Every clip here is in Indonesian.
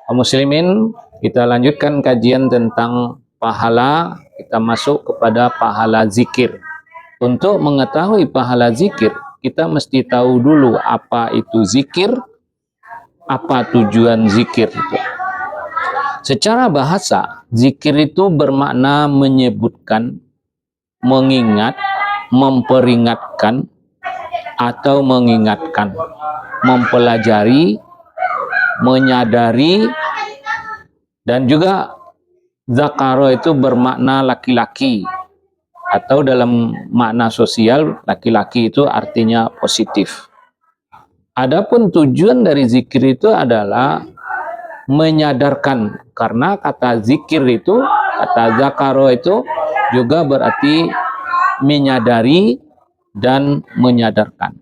Kaum muslimin, kita lanjutkan kajian tentang pahala. Kita masuk kepada pahala zikir. Untuk mengetahui pahala zikir, kita mesti tahu dulu apa itu zikir, apa tujuan zikir itu. Secara bahasa, zikir itu bermakna menyebutkan, mengingat, memperingatkan, atau mengingatkan, mempelajari, menyadari, dan juga zakaro itu bermakna laki-laki, atau dalam makna sosial laki-laki itu artinya positif. Adapun tujuan dari zikir itu adalah menyadarkan, karena kata zikir itu, kata zakaro itu juga berarti menyadari dan menyadarkan.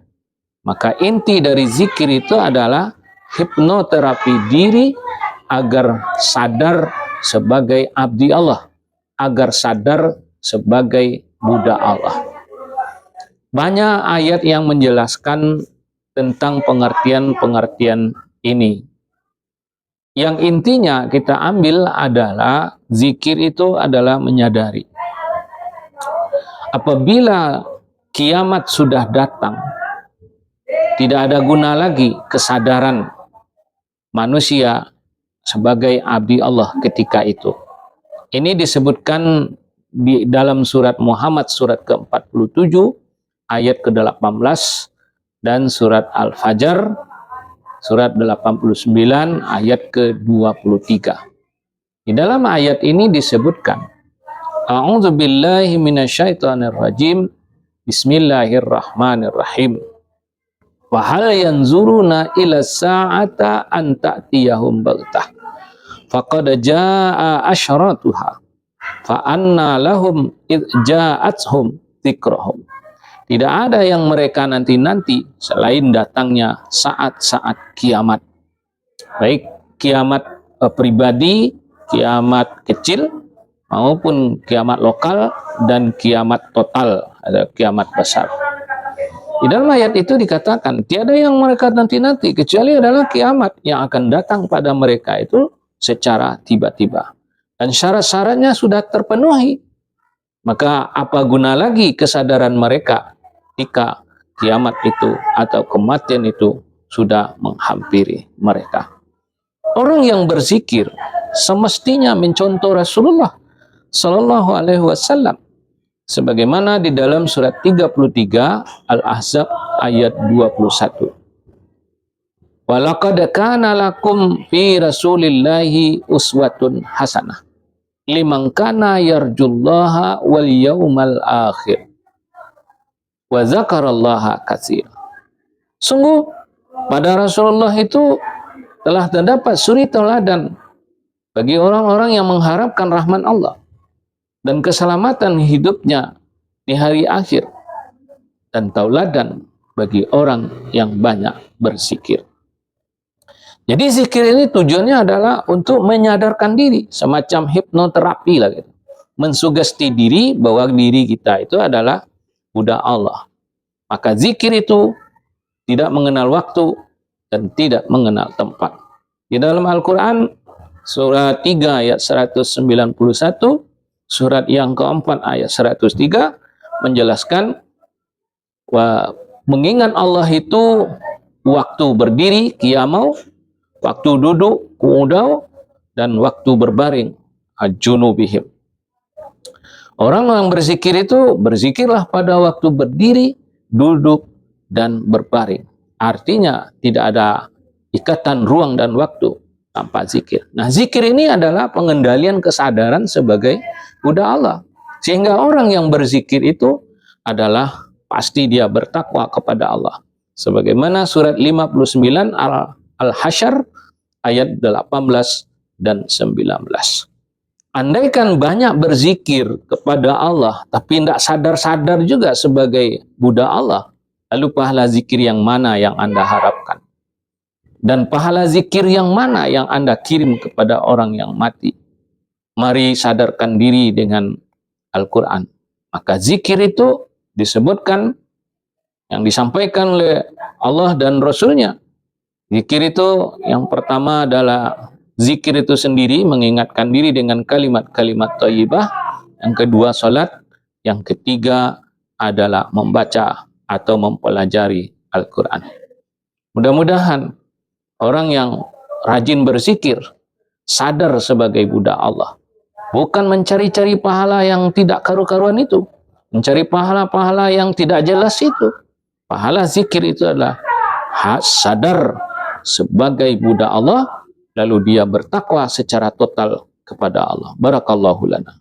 Maka inti dari zikir itu adalah hipnoterapi diri agar sadar sebagai abdi Allah, agar sadar sebagai budak Allah. Banyak ayat yang menjelaskan tentang pengertian-pengertian ini. Yang intinya kita ambil adalah zikir itu adalah menyadari. Apabila kiamat sudah datang, tidak ada guna lagi kesadaran manusia sebagai abdi Allah ketika itu. Ini disebutkan di dalam surat Muhammad surat ke-47 ayat ke-18 dan surat Al-Fajr surat 89 ayat ke-23. Di dalam ayat ini disebutkan, A'udzubillahi minasyaitonirrajim, Bismillahirrahmanirrahim. Wa hal yanzuruna ila sa'ata an ta'tiyahum baghtah faqad jaa'a asyratuha fa anna lahum id ja'athum dzikrahum. Tidak ada yang mereka nanti-nanti selain datangnya saat-saat kiamat. Baik kiamat pribadi, kiamat kecil, maupun kiamat lokal dan kiamat total, ada kiamat besar. Di dalam ayat itu dikatakan, tiada yang mereka nanti-nanti kecuali adalah kiamat yang akan datang pada mereka itu secara tiba-tiba. Dan syarat-syaratnya sudah terpenuhi. Maka apa guna lagi kesadaran mereka jika kiamat itu atau kematian itu sudah menghampiri mereka. Orang yang berzikir semestinya mencontoh Rasulullah Sallallahu Alaihi Wasallam, sebagaimana di dalam surat 33 Al-Ahzab ayat 21. Walaqad kana lakum fi Rasulillahi uswatun hasanah liman kana yarjullaha wal yaumal akhir wa zakarallaha katsira. Sungguh pada Rasulullah itu telah terdapat suri teladan bagi orang-orang yang mengharapkan rahman Allah dan keselamatan hidupnya di hari akhir, dan tauladan bagi orang yang banyak berzikir. Jadi zikir ini tujuannya adalah untuk menyadarkan diri, semacam hipnoterapi lah gitu. Mensugesti diri bahwa diri kita itu adalah budak Allah. Maka zikir itu tidak mengenal waktu dan tidak mengenal tempat. Di dalam Al-Quran surat 3 ayat 191, surat yang keempat ayat 103 menjelaskan mengingat Allah itu waktu berdiri, qiyamau, waktu duduk, qu'udau, dan waktu berbaring, junubihim. Orang yang berzikir itu berzikirlah pada waktu berdiri, duduk, dan berbaring. Artinya tidak ada ikatan ruang dan waktu tanpa zikir. Nah, zikir ini adalah pengendalian kesadaran sebagai budak Allah. Sehingga orang yang berzikir itu adalah pasti dia bertakwa kepada Allah. Sebagaimana surat 59 Al-Hasyr ayat 18 dan 19. Andaikan banyak berzikir kepada Allah, tapi tidak sadar-sadar juga sebagai budak Allah, lalu pahala zikir yang mana yang Anda harapkan? Dan pahala zikir yang mana yang Anda kirim kepada orang yang mati? Mari sadarkan diri dengan Al-Quran. Maka zikir itu disebutkan yang disampaikan oleh Allah dan Rasulnya. Zikir itu yang pertama adalah zikir itu sendiri mengingatkan diri dengan kalimat-kalimat thayyibah. Yang kedua salat, yang ketiga adalah membaca atau mempelajari Al-Quran. Mudah-mudahan orang yang rajin berzikir sadar sebagai budak Allah, bukan mencari-cari pahala yang tidak karu-karuan itu, mencari pahala-pahala yang tidak jelas itu. Pahala zikir itu adalah sadar sebagai budak Allah, lalu dia bertakwa secara total kepada Allah. Barakallahu lana.